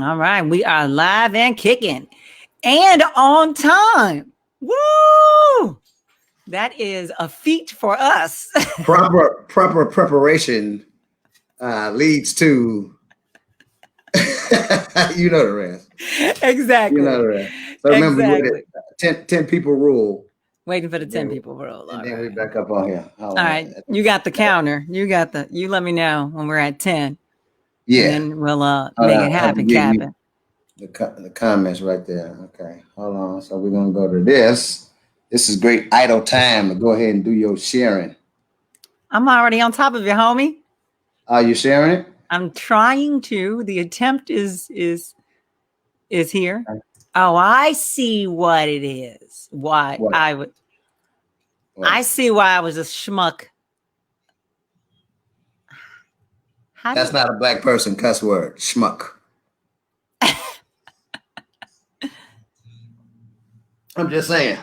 All right, we are live and kicking and on time. Woo! That is a feat for us. Proper preparation leads to you know the rest. Exactly. You know the rest. So remember, exactly. 10 people rule. Waiting for the 10 people rule. And then we back up on here. All right. You got the counter. You let me know when we're at 10. Yeah. And then we'll make it happen, Captain. The comments right there. Okay. Hold on. So we're gonna go to this. This is great idle time to go ahead and do your sharing. I'm already on top of it, homie. Are you sharing it? I'm trying to. The attempt is here. Okay. Oh, I see what it is. Why what? I see why I was a schmuck. That's not a black person cuss word. Schmuck. I'm just saying.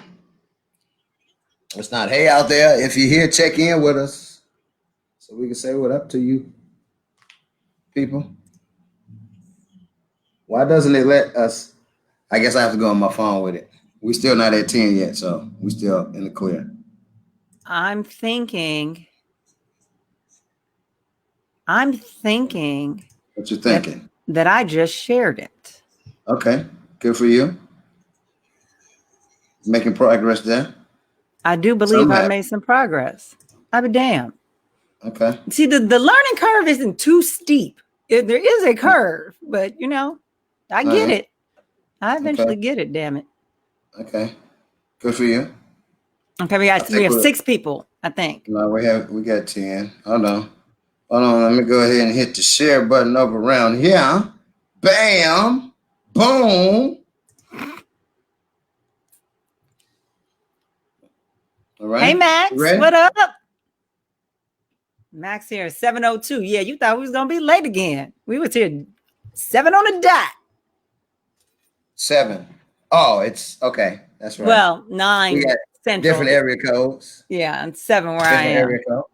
It's not hey out there. If you're here, check in with us so we can say what up to you people. Why doesn't it let us? I guess I have to go on my phone with it. We're still not at 10 yet, so we're still in the clear. I'm thinking. What you thinking? That I just shared it. Okay, good for you. Making progress there. I do believe I made some progress. I'll be damned. Okay. See, the learning curve isn't too steep. There is a curve, but I get it. I eventually get it. Damn it. Okay. Good for you. Okay, we have 6 people. I think. No, we got 10. Hold on. Let me go ahead and hit the share button up around here. Bam. Boom. All right. Hey, Max. What up? Max here, 7:02. Yeah, you thought we was going to be late again. We was here 7 on the dot. 7. Oh, it's okay. That's right. Well, 9 central. Different area codes. Yeah, and 7 where I am. Area code.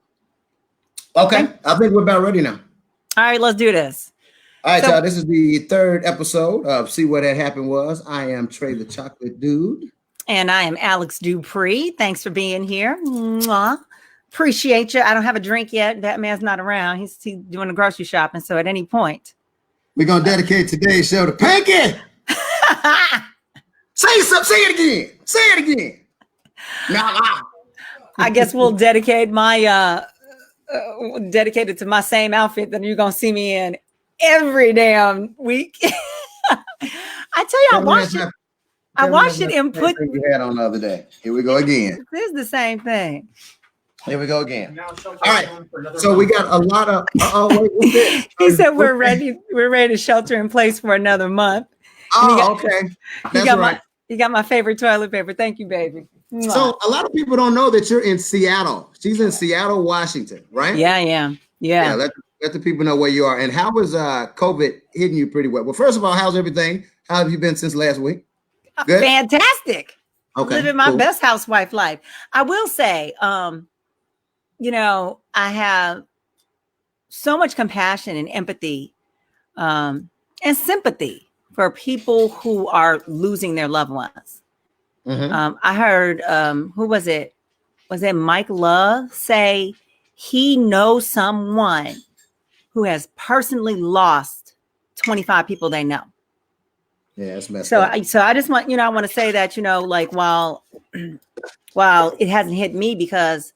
Okay, I think we're about ready now. All right, let's do this. All right, y'all. This is the 3rd episode of See What Had Happened Was. I am Trey the Chocolate Dude. And I am Alex Dupree. Thanks for being here. Mwah. Appreciate you. I don't have a drink yet. That man's not around. He's doing the grocery shopping. So at any point. We're going to dedicate today's show to Pinky. Say it again. Say it again. Nah. I guess we'll dedicate my... dedicated to my same outfit that you're gonna see me in every damn week. I tell you, I watched it and put you had on the other day. Here we go again. This is the same thing. Here we go again. All right. So we got a lot of he said we're ready to shelter in place for another month. Okay. You got my favorite toilet paper. Thank you, baby. So a lot of people don't know that you're in Seattle. She's in Seattle, Washington, right? Yeah. Let the people know where you are. And how was COVID hitting you pretty well? Well, first of all, how's everything? How have you been since last week? Good? Fantastic. Okay. Living my best housewife life. I will say, I have so much compassion and empathy and sympathy for people who are losing their loved ones. Mm-hmm. I heard, who was it? Was it Mike Love say he knows someone who has personally lost 25 people they know? Yeah, that's messed up. So I just want, I want to say that, like while it hasn't hit me because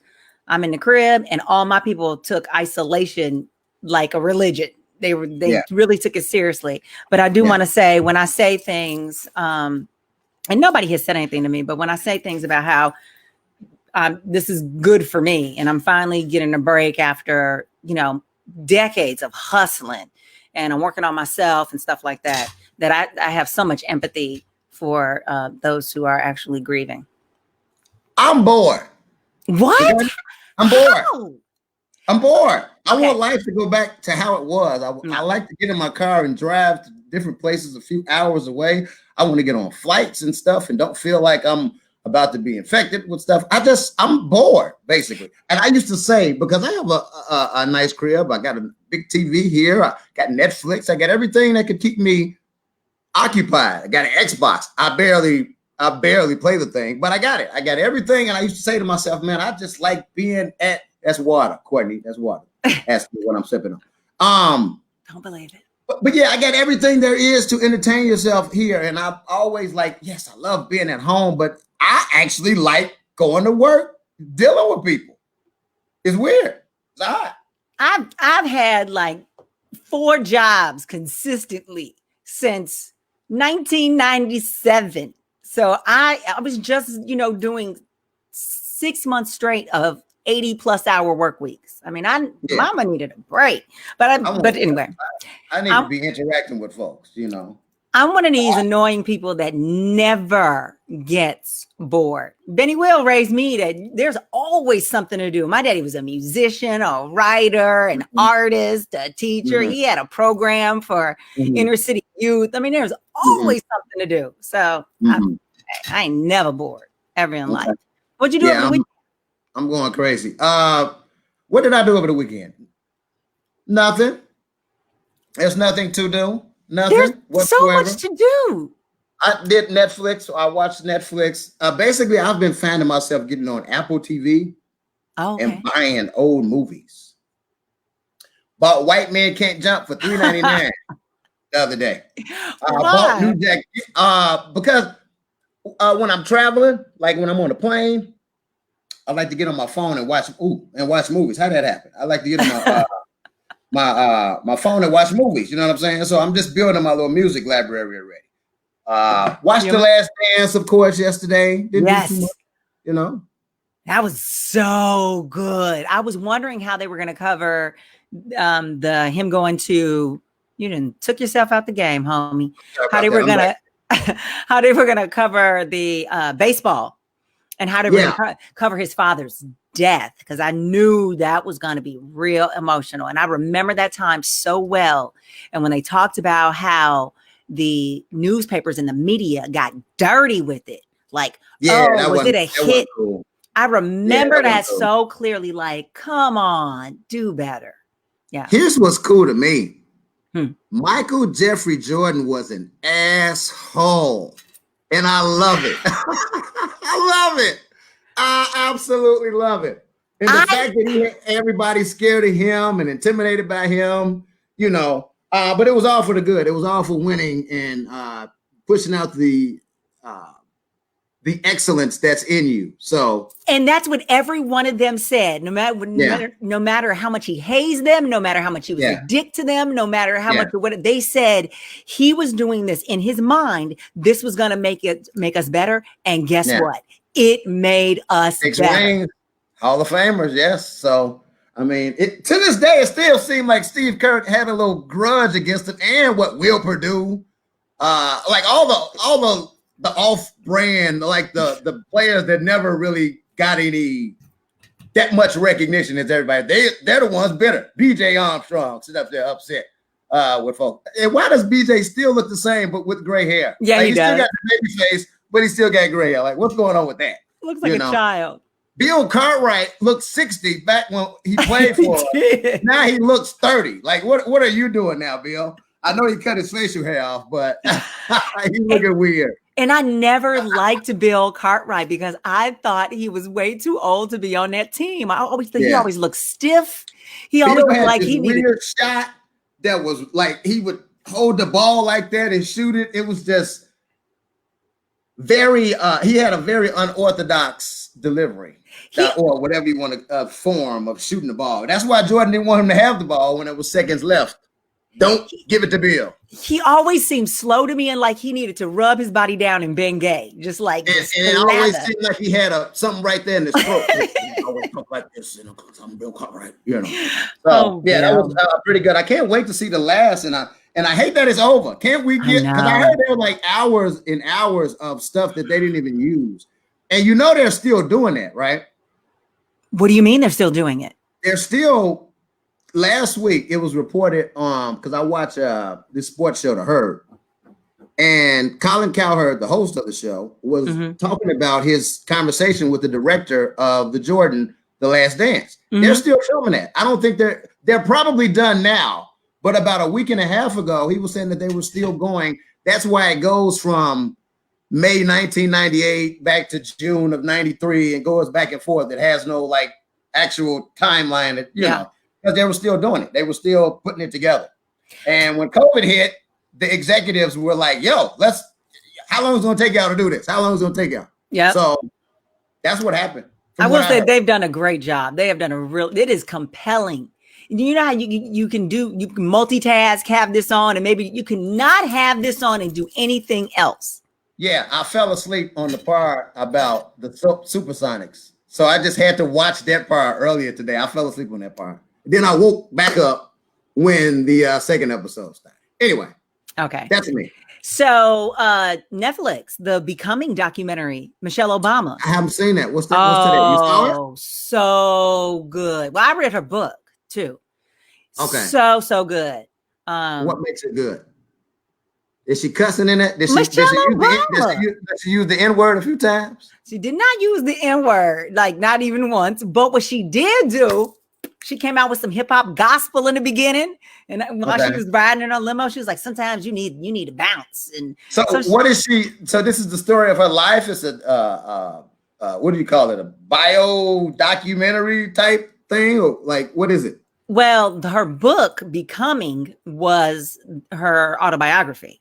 I'm in the crib and all my people took isolation like a religion. They really took it seriously. But I do want to say when I say things, and nobody has said anything to me, but when I say things about how this is good for me and I'm finally getting a break after, decades of hustling and I'm working on myself and stuff like that, that I have so much empathy for those who are actually grieving. I'm bored. What? I'm bored. How? I'm bored. I want life to go back to how it was. I like to get in my car and drive to different places a few hours away. I want to get on flights and stuff and don't feel like I'm about to be infected with stuff. I'm bored, basically. And I used to say, because I have a nice crib, I got a big TV here, I got Netflix, I got everything that could keep me occupied. I got an Xbox. I barely play the thing, but I got it. I got everything. And I used to say to myself, man, I just like being at, that's water, Courtney. That's water. Ask me what I'm sipping on. Don't believe it. But yeah, I got everything there is to entertain yourself here. And I'm always like, yes, I love being at home, but I actually like going to work, dealing with people. It's weird. It's odd. I've had like 4 jobs consistently since 1997. So I was just, doing 6 months straight of 80+ hour work weeks. I mean, Mama needed a break, but anyway, I need to be interacting with folks, I'm one of these annoying people that never gets bored. Benny Will raised me that there's always something to do. My daddy was a musician, a writer, an artist, a teacher. He had a program for inner city youth. I mean, there's always something to do. So I ain't never bored ever in life. What'd you do over the weekend? I'm going crazy. What did I do over the weekend? Nothing. There's nothing to do. Nothing. There's whatsoever. so much to do. I did Netflix. So I watched Netflix. Basically, I've been finding myself getting on Apple TV and buying old movies. Bought White Man Can't Jump for $3.99 the other day. Bought New Jack because when I'm traveling, like when I'm on a plane, I like to get on my phone and watch movies. How'd that happen? I like to get on my phone and watch movies. You know what I'm saying? So I'm just building my little music library already. Watched The Last Dance, of course, yesterday. Didn't do too much, That was so good. I was wondering how they were going to cover him going to. You didn't took yourself out the game, homie. How they were gonna cover the baseball. And how did we cover his father's death? Because I knew that was going to be real emotional. And I remember that time so well. And when they talked about how the newspapers and the media got dirty with it, like, was it a hit? Cool. I remember that so clearly, like, come on, do better. Yeah. Here's what's cool to me. Michael Jeffrey Jordan was an asshole. And I love it. I love it. I absolutely love it. And the fact that everybody's scared of him and intimidated by him, but it was all for the good. It was all for winning and pushing out the excellence that's in you. So, and that's what every one of them said. No matter how much he hazed them, no matter how much he was a dick to them, no matter how much what they said, he was doing this in his mind. This was going to make us better. And guess what? It made us better. Hall of Famers, yes. So, I mean, to this day, it still seemed like Steve Kerr had a little grudge against him, and what Will Perdue, like all the off-brand, like the players that never really got that much recognition as everybody. They're the ones bitter. BJ Armstrong sit up there upset with folks. And why does BJ still look the same but with gray hair? Yeah, like, he still does. got the baby face, but he still got gray hair. Like, what's going on with that? Looks like a child. Bill Cartwright looked 60 back when he played for us. Now he looks 30. Like, what are you doing now, Bill? I know he cut his facial hair off, but he's looking weird. And I never liked Bill Cartwright because I thought he was way too old to be on that team. I always think he always looked stiff. He always looked like he needed a shot that was like he would hold the ball like that and shoot it. It was just very he had a very unorthodox delivery or whatever you want to form of shooting the ball. That's why Jordan didn't want him to have the ball when there was seconds left. Don't give it to Bill. He always seemed slow to me and like he needed to rub his body down and Bengay, just like. And it always seemed like he had something right there in his throat. He always talk like this, because I'm Bill Cartwright, So that was pretty good. I can't wait to see the last, and I hate that it's over. Can't we get? Because I heard there were like hours and hours of stuff that they didn't even use, and they're still doing that, right? What do you mean they're still doing it? They're still. Last week, it was reported because I watch this sports show, The Herd, and Colin Cowherd, the host of the show, was talking about his conversation with the director of the Jordan, The Last Dance. They're still filming that. I don't think they're probably done now, But about a week and a half ago, he was saying that they were still going. That's why it goes from May 1998 back to June of 93 and goes back and forth. It has no like actual timeline that, you know, because they were still doing it. They were still putting it together. And when COVID hit, the executives were like, yo, how long is it going to take y'all to do this? How long is it going to take y'all? Yeah. So that's what happened. I will say they've done a great job. They have done it is compelling. You know how you can multitask, have this on, and maybe you cannot have this on and do anything else. Yeah, I fell asleep on the part about the Supersonics. So I just had to watch that part earlier today. I fell asleep on that part. Then I woke back up when the second episode started. Anyway. Okay. That's me. So Netflix, the Becoming documentary, Michelle Obama. I haven't seen that. What's today? You saw it? Oh, so good. Well, I read her book too. Okay. So good. What makes it good? Is she cussing in it? Did she use the N-word a few times? She did not use the N-word, like not even once. But what she did do, she came out with some hip hop gospel in the beginning, and while she was riding in her limo, she was like, "Sometimes you need to bounce." And so what is she? So this is the story of her life. It's a what do you call it? A bio documentary type thing, or like what is it? Well, her book Becoming was her autobiography.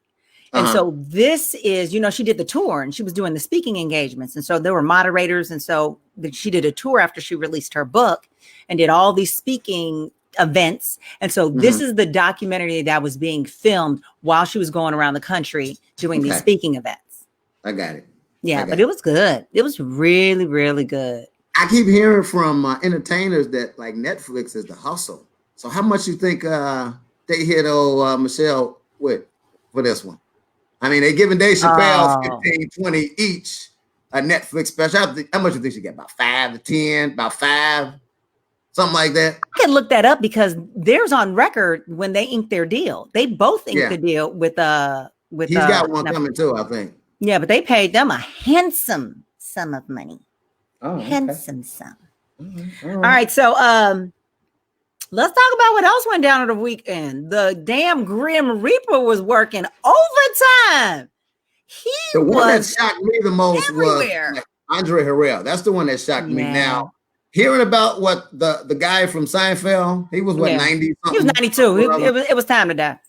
And so this is, she did the tour and she was doing the speaking engagements. And so there were moderators. And so she did a tour after she released her book and did all these speaking events. And so this is the documentary that was being filmed while she was going around the country doing these speaking events. I got it. Yeah, but it was good. It was really, really good. I keep hearing from entertainers that like Netflix is the hustle. So how much you think they hit Michelle with for this one? I mean, they're giving Dave Chappelle 15, 20 each a Netflix special. How much do you think she get? About 5 to 10, about 5, something like that. I can look that up because there's on record when they inked their deal. They both inked the deal with He's got one coming too, I think. Yeah, but they paid them a handsome sum of money. Oh, handsome sum. All right, so let's talk about what else went down on the weekend. The damn Grim Reaper was working overtime. The one that shocked me the most was Andre Harrell. That's the one that shocked me. Now, hearing about what the guy from Seinfeld, he was 90 something? He was 92. It was time to die.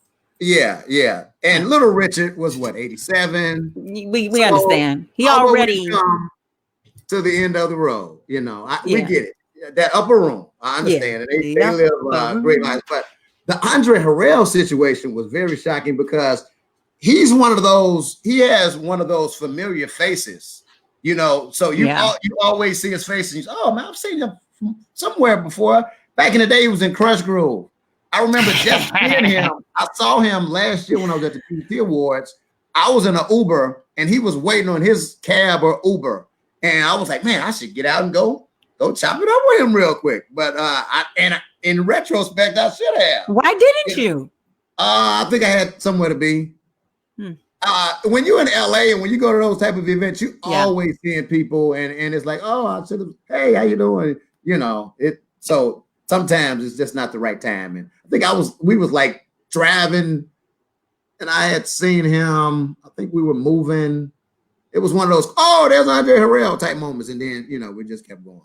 Yeah. And Little Richard was 87. We understand. He already to the end of the road. We get it. That upper room, I understand it. They live great lives. But the Andre Harrell situation was very shocking because he's one of those. He has one of those familiar faces, So you always see his face, and you say, "Oh man, I've seen him from somewhere before." Back in the day, he was in Crush Groove. I remember just seeing him. I saw him last year when I was at the BET Awards. I was in an Uber, and he was waiting on his cab or Uber, and I was like, "Man, I should get out and go chop it up with him real quick." But in retrospect, I should have. Why didn't you? I think I had somewhere to be. When you're in LA and when you go to those type of events, you always seeing people and it's like, oh, I should have, hey, how you doing? So sometimes it's just not the right time. And I think we was like driving and I had seen him. I think we were moving. It was one of those, oh, there's Andre Harrell type moments. And then, we just kept going.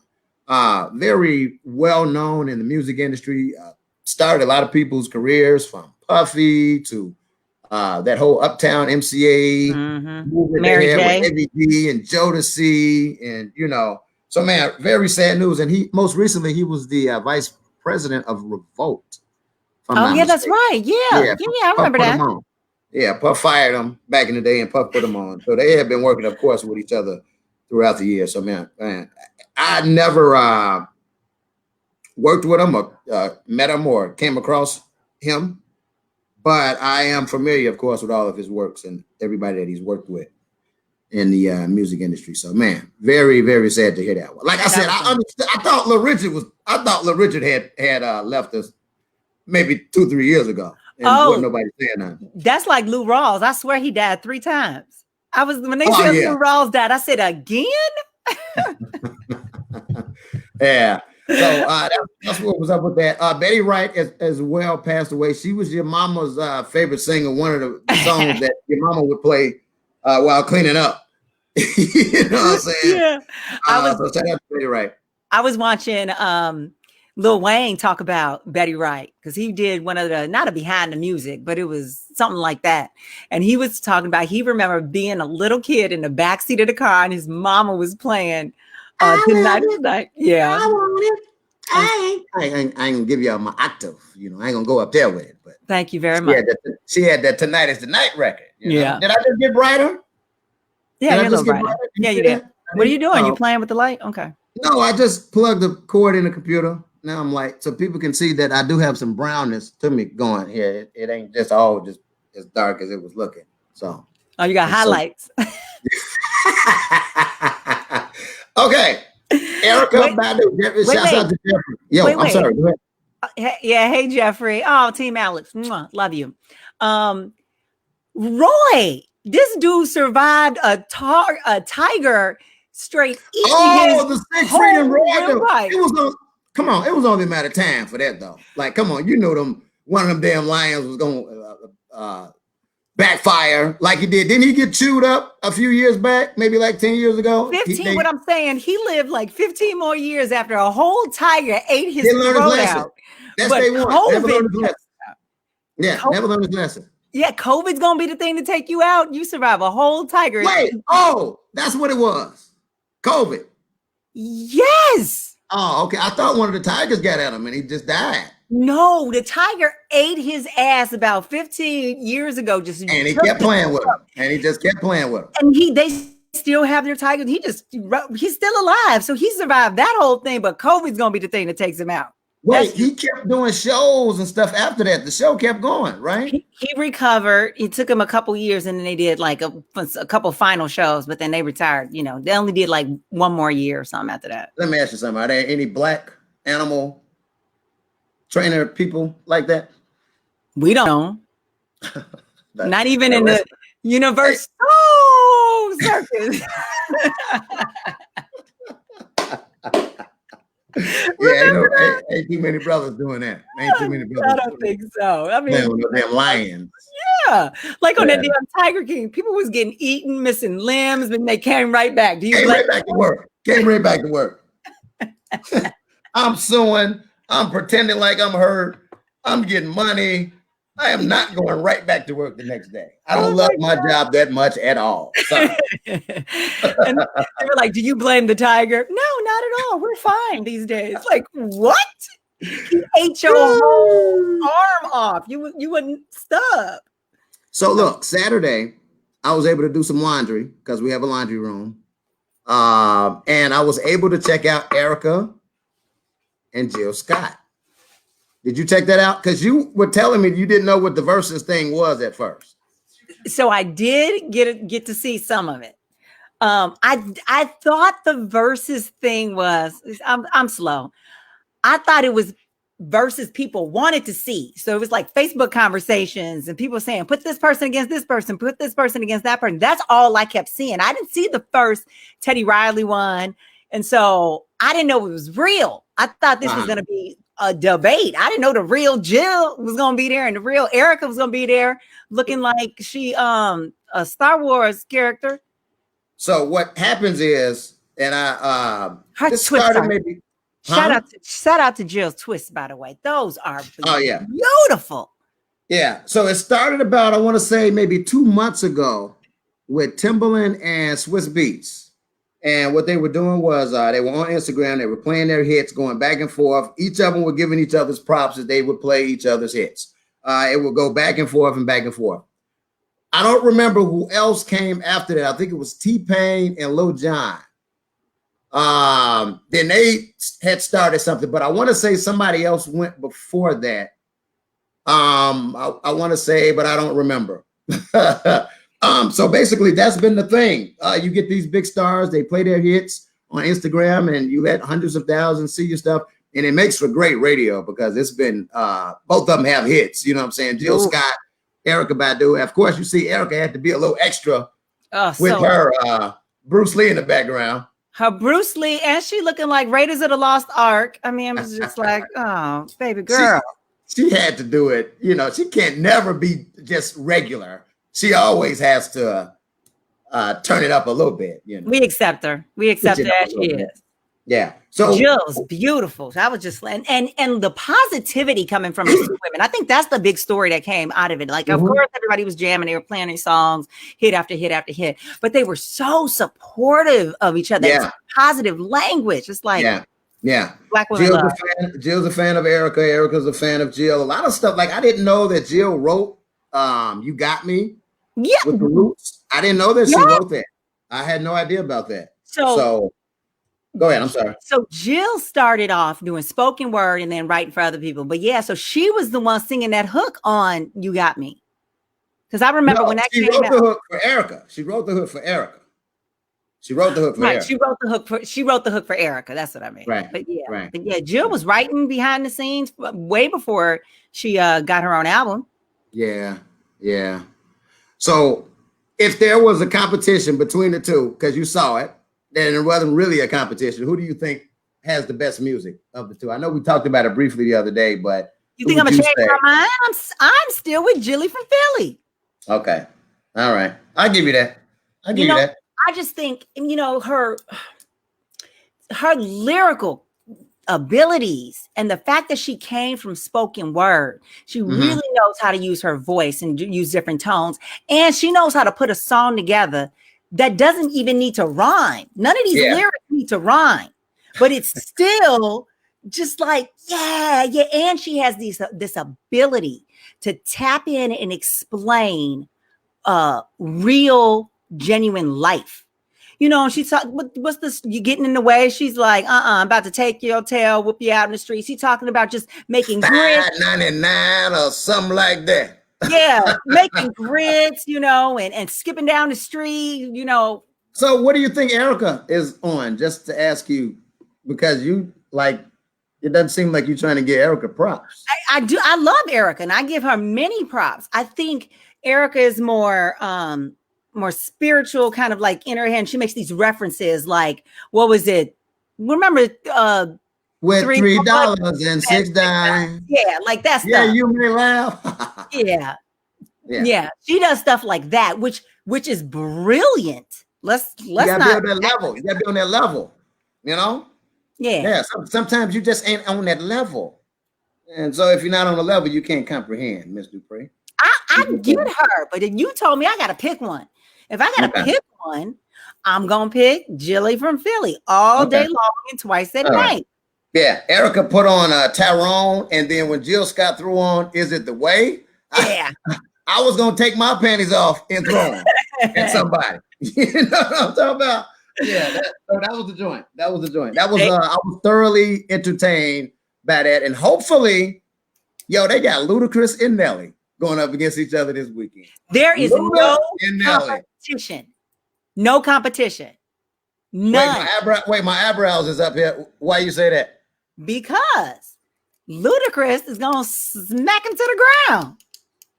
Very well known in the music industry, started a lot of people's careers from Puffy to that whole Uptown MCA, Mary J. with Heavy D and Jodeci, and so man, very sad news. And he most recently he was the vice president of Revolt. That's right. Yeah, I remember that. Yeah, Puff fired him back in the day, and Puff put him on. So they have been working, of course, with each other throughout the year. So man, I never worked with him or met him or came across him, but I am familiar, of course, with all of his works and everybody that he's worked with in the music industry. So man, very, very sad to hear that one. Like I said, I thought Little Richard had left us maybe 2-3 years ago. And wasn't nobody saying that. That's like Lou Rawls. I swear he died 3 times. When they said Lou Rawls died, I said again. Yeah. So that's what was up with that. Betty Wright as well passed away. She was your mama's favorite singer. One of the songs that your mama would play while cleaning up. You know what I'm saying? Yeah. So shout out to Betty Wright. I was watching Lil Wayne talk about Betty Wright because he did one of the, not a behind the music, but it was something like that. And he was talking about, he remembered being a little kid in the backseat of the car and his mama was playing Tonight. Yeah. I want it. I ain't gonna give you my octave, you know. I ain't gonna go up there with it, but thank you very much. She had that Tonight is the Night record. Yeah. Did I just get brighter? Yeah, you're a little brighter. Yeah, you did. What are you doing? You playing with the light? Okay. No, I just plugged the cord in the computer. Now I'm like, so people can see that I do have some brownness to me going here. It ain't just all just as dark as it was looking. So. Oh, you got highlights. Okay. Erica Badu. Shouts out to Jeffrey. Yo, I'm sorry. Go ahead. Yeah. Hey, Jeffrey. Oh, Team Alexx. Mwah, love you. Roy, this dude survived a tiger straight eating the Six Freedom Roy. It was come on. It was only a matter of time for that though. Like, come on, you know one of them damn lions was gonna backfire like he did. Didn't he get chewed up a few years back? Maybe like 10 years ago. 15. What I'm saying, he lived like 15 more years after a whole tiger ate his throat out. That's what they want. Never learned his lesson. Yeah, never learned his lesson. Yeah, COVID's gonna be the thing to take you out. You survive a whole tiger. Wait, that's what it was. COVID. Yes. Oh, okay. I thought one of the tigers got at him and he just died. No, the tiger ate his ass about 15 years ago. And he kept playing with him. And he just kept playing with him. And they still have their tigers. He's still alive. So he survived that whole thing, but COVID's gonna be the thing that takes him out. Wait, he kept doing shows and stuff after that. The show kept going, right? He recovered. It took him a couple years, and then they did like a couple final shows, but then they retired. You know, they only did like one more year or something after that. Let me ask you something. Are there any black animal trainer people like that? We don't know. Not even in the universe. Oh, circus. Yeah, ain't too many brothers doing that. Ain't too many brothers. I don't think so. I mean, them lions. Yeah, like on that damn Tiger King, people was getting eaten, missing limbs, and they came right back. Came right back to work. I'm suing. I'm pretending like I'm hurt. I'm getting money. I am not going right back to work the next day. I don't love my job that much at all. And they were like, do you blame the tiger? No, not at all. We're fine these days. Like, what? He ate your whole arm off. You wouldn't stop. So look, Saturday, I was able to do some laundry because we have a laundry room. And I was able to check out Erica and Jill Scott. Did you check that out? Because you were telling me you didn't know what the Versus thing was at first. So I did get to see some of it. I thought the Versus thing was, I'm slow. I thought it was Versus people wanted to see. So it was like Facebook conversations and people saying, put this person against this person, put this person against that person. That's all I kept seeing. I didn't see the first Teddy Riley one. And so I didn't know it was real. I thought this was going to be a debate. I didn't know the real Jill was going to be there and the real Erica was going to be there looking like she a Star Wars character. So what happens is, and I her this twist started maybe shout out to Jill's twists, by the way. Those are beautiful. Yeah. So it started about, I want to say maybe 2 months ago with Timbaland and Swiss Beats. And what they were doing was they were on Instagram. They were playing their hits, going back and forth. Each of them were giving each other's props as they would play each other's hits. It would go back and forth and back and forth. I don't remember who else came after that. I think it was T-Pain and Lil Jon. Then they had started something, but I want to say somebody else went before that. I want to say, but I don't remember. So basically that's been the thing. You get these big stars, they play their hits on Instagram and you let hundreds of thousands see your stuff. And it makes for great radio because it's been, both of them have hits. You know what I'm saying? Jill Scott, Erica Badu. Of course, you see Erica had to be a little extra with her Bruce Lee in the background. Her Bruce Lee, and she looking like Raiders of the Lost Ark. I mean, I was just like, oh, baby girl. She had to do it. You know, she can't never be just regular. She always has to turn it up a little bit. You know, we accept her. We accept her as she is. Yeah. So Jill's beautiful. I was just and the positivity coming from these two women. I think that's the big story that came out of it. Like, of course, everybody was jamming. They were playing these songs, hit after hit after hit. But they were so supportive of each other. Yeah. Positive language. It's like, yeah. Black women love. Jill's a fan of Erica. Erica's a fan of Jill. A lot of stuff. Like, I didn't know that Jill wrote "You Got Me." Yeah. With the Roots. I didn't know that she wrote that. I had no idea about that. So go ahead. I'm sorry. So Jill started off doing spoken word and then writing for other people. But yeah, so she was the one singing that hook on "You Got Me." Because I remember when that came out. She wrote the hook for Erica. She wrote the hook for Erica. She wrote the hook for Erica. She wrote the hook for Erica. That's what I mean. Right. But yeah, Jill was writing behind the scenes way before she got her own album. Yeah. So if there was a competition between the two, because you saw it, then it wasn't really a competition. Who do you think has the best music of the two? I know we talked about it briefly the other day, but you think I'm gonna change my mind? I'm still with Jilly from Philly. Okay, all right, I'll give you that. I just think, her lyrical abilities and the fact that she came from spoken word, she really knows how to use her voice and use different tones, and she knows how to put a song together that doesn't even need to rhyme. None of these lyrics need to rhyme, but it's still just like, and she has this ability to tap in and explain real, genuine life. She's talking, what's this? You getting in the way? She's like, I'm about to take your tail, whoop you out in the street. She's talking about just making grits. $5.99 or something like that. Yeah, making grits, and skipping down the street, So what do you think Erica is on? Just to ask you, because it doesn't seem like you're trying to get Erica props. I do. I love Erica, and I give her many props. I think Erica is more spiritual, kind of like in her head. She makes these references like, what was it? Remember with $3 and $6. Yeah, like that stuff. Yeah, you may laugh. Yeah. She does stuff like that, which is brilliant. Let's not be on that level. You gotta be on that level, Yeah. Sometimes you just ain't on that level. And so if you're not on the level, you can't comprehend, Miss Dupree. I get her, but then you told me I gotta pick one. If I gotta pick one, I'm gonna pick Jilly from Philly all day long and twice at night. Yeah, Erica put on Tyrone, and then when Jill Scott threw on "Is It the Way?" Yeah, I was gonna take my panties off and throw them at somebody. You know what I'm talking about? Yeah, that was the joint. That was I was thoroughly entertained by that, and hopefully, they got Ludacris and Nelly going up against each other this weekend. There is no competition. No competition. None. Wait, my eyebrows is up here. Why you say that? Because Ludacris is gonna smack him to the ground.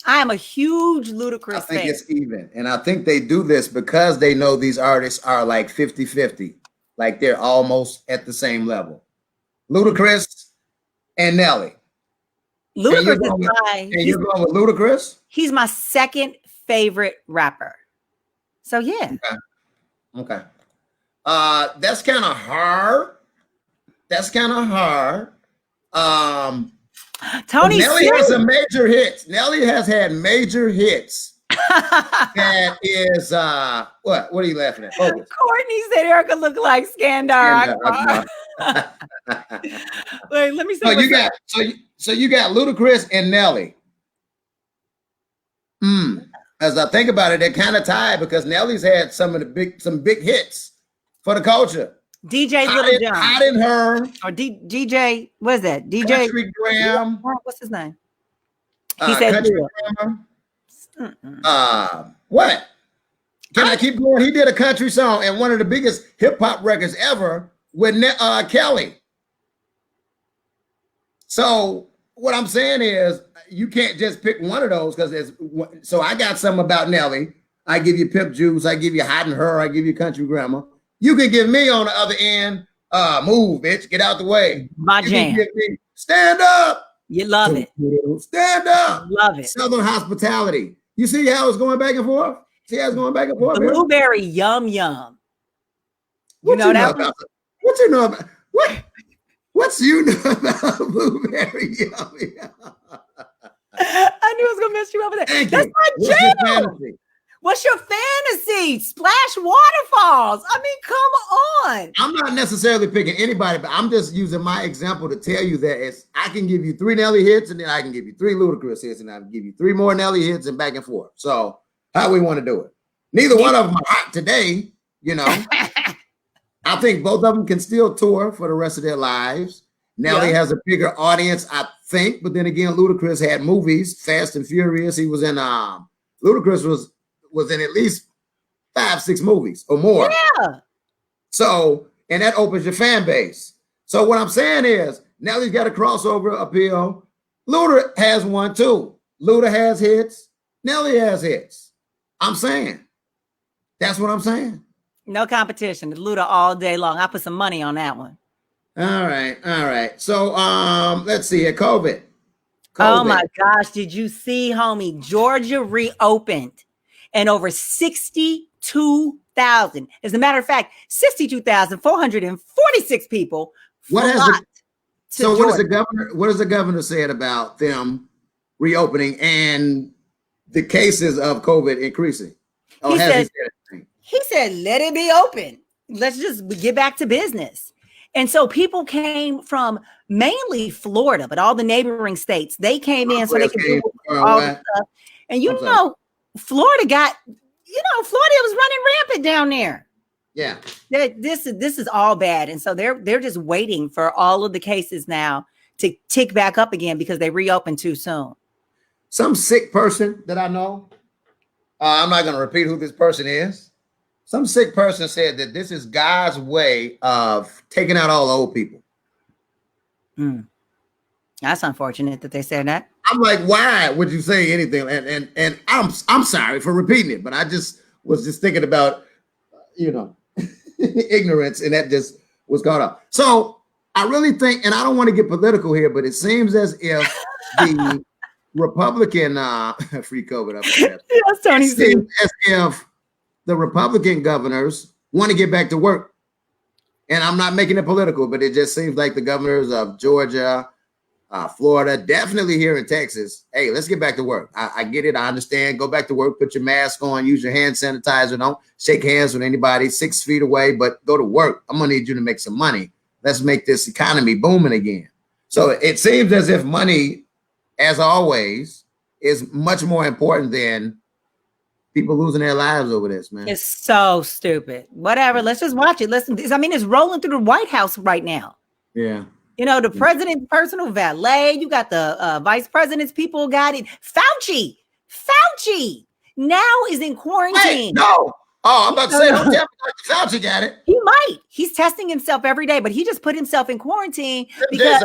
I am a huge Ludacris fan. I think it's even. And I think they do this because they know these artists are like 50-50. Like they're almost at the same level. Ludacris and Nelly. Ludacris you're going with Ludacris? He's my second favorite rapper. So yeah. Okay. That's kind of hard. Tony Nelly has some major hits. Nelly has had major hits. That is what are you laughing at? Focus. Courtney said Erica looked like Skandar. Wait, let me see. So you got Ludacris and Nelly. As I think about it, they're kind of tied because Nelly's had some big hits for the culture. DJ Little John. Hot in Her. Or DJ, what is that? DJ Country Graham. What's his name? He said Country Graham. What? Can I keep going? He did a country song and one of the biggest hip hop records ever with Kelly. So what I'm saying is you can't just pick one of those so I got something about Nelly. I give you Pip Juice. I give you Hot in Her. I give you Country Grammar. You can give me on the other end, move, bitch, get out the way. My you jam. Can give me, stand up. You love it. Stand up. Love it. Southern hospitality. You see how it's going back and forth? See how it's going back and forth? Blueberry yum yum. What you know about What you know about What's you know about blueberry yum yum? I knew I was gonna mess you up with that. Thank That's you. my jam. What's your fantasy? Splash waterfalls. I mean, come on. I'm not necessarily picking anybody, but I'm just using my example to tell you that I can give you 3 Nelly hits, and then I can give you 3 Ludacris hits, and I can give you 3 more Nelly hits, and back and forth. So how we want to do it? Neither one of them are hot today, you know. I think both of them can still tour for the rest of their lives. Nelly has a bigger audience, I think, but then again, Ludacris had movies, Fast and Furious. He was in Ludacris was in at least 5-6 movies or more. Yeah. So, and that opens your fan base. So what I'm saying is, Nelly's got a crossover appeal. Luda has one too. Luda has hits. Nelly has hits. I'm saying. That's what I'm saying. No competition. Luda all day long. I put some money on that one. All right. So let's see here. COVID. Oh my gosh. Did you see, homie? Georgia reopened and over 62,000. As a matter of fact, 62,446 people. What has the governor said about them reopening and the cases of COVID increasing? He said, let it be open. Let's just get back to business. And so people came from mainly Florida, but all the neighboring states, they came in so they could do all the stuff. And Florida was running rampant down there. Yeah. This is all bad. And so they're just waiting for all of the cases now to tick back up again because they reopened too soon. Some sick person that I know, I'm not going to repeat who this person is. Some sick person said that this is God's way of taking out all the old people. That's unfortunate that they said that. I'm like, why would you say anything? And I'm sorry for repeating it, but I was just thinking about, ignorance, and that just was caught up. So I really think, and I don't want to get political here, but it seems as if the Republican free COVID up there. Yes, Tony. It seems as if the Republican governors want to get back to work. And I'm not making it political, but it just seems like the governors of Georgia, Florida, definitely here in Texas. Hey, let's get back to work. I get it. I understand. Go back to work. Put your mask on. Use your hand sanitizer. Don't shake hands with anybody 6 feet away, but go to work. I'm going to need you to make some money. Let's make this economy booming again. So it seems as if money, as always, is much more important than people losing their lives over this, man. It's so stupid. Whatever. Let's just watch it. It's rolling through the White House right now. Yeah. The president's personal valet. You got the vice president's people got it. Fauci now is in quarantine. Wait, no. Oh, I'm about to say, don't tell me Dr. Fauci got it. He might. He's testing himself every day, but he just put himself in quarantine. Let me tell you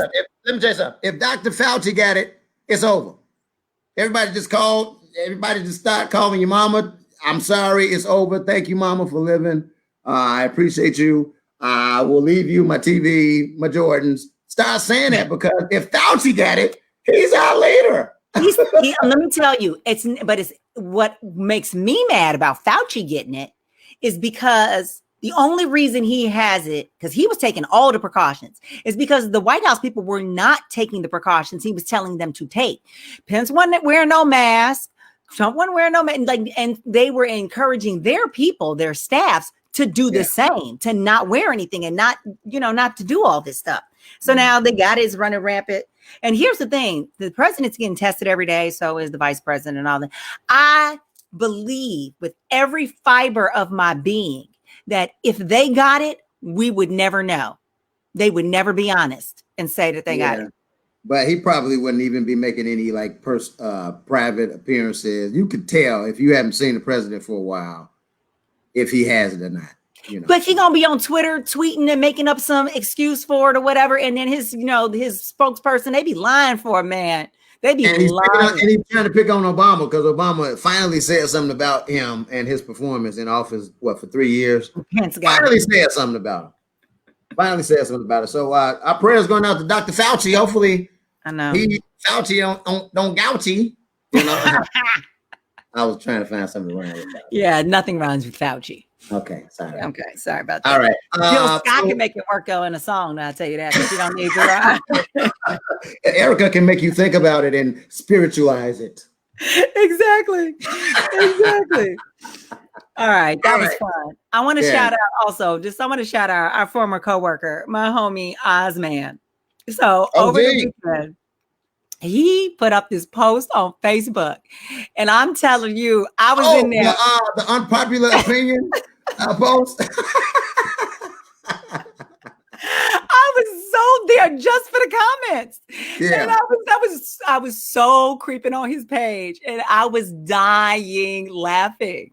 something. If Dr. Fauci got it, it's over. Everybody just start calling your mama. I'm sorry, it's over. Thank you, mama, for living. I appreciate you. I will leave you my TV, my Jordans. Start saying that, because if Fauci got it, he's our leader. Let me tell you, it's what makes me mad about Fauci getting it is because the only reason he has it, because he was taking all the precautions, is because the White House people were not taking the precautions he was telling them to take. Pence wasn't wearing no mask. Trump wasn't wearing no mask. And they were encouraging their people, their staffs, to do the same, to not wear anything and not to do all this stuff. So now the guy is running rampant. And here's the thing, the president's getting tested every day. So is the vice president and all that. I believe with every fiber of my being that if they got it, we would never know. They would never be honest and say that they got it. But he probably wouldn't even be making any private appearances. You could tell if you haven't seen the president for a while if he has it or not. But he gonna be on Twitter tweeting and making up some excuse for it or whatever, and then his spokesperson, they be lying for a man. They be and he's lying. trying to pick on Obama because Obama finally said something about him and his performance in office. What, for 3 years? Finally said something about him. Finally said something about it. So our prayers going out to Dr. Fauci. Hopefully, I know Fauci don't gouchy. You know, I was trying to find something wrong with that. Yeah, nothing rhymes with Fauci. Okay, sorry. Okay, sorry about that. All right. Jill Scott can make it work though in a song. I'll tell you that. She don't need to rhyme. Erica can make you think about it and spiritualize it. Exactly. All right, that was fun. I want to shout out also. I want to shout out our former coworker, my homie Ozman. So over the weekend, he put up this post on Facebook, and I'm telling you, I was in there. The unpopular opinion post. I was so there just for the comments. Yeah. And I was so creeping on his page, and I was dying laughing.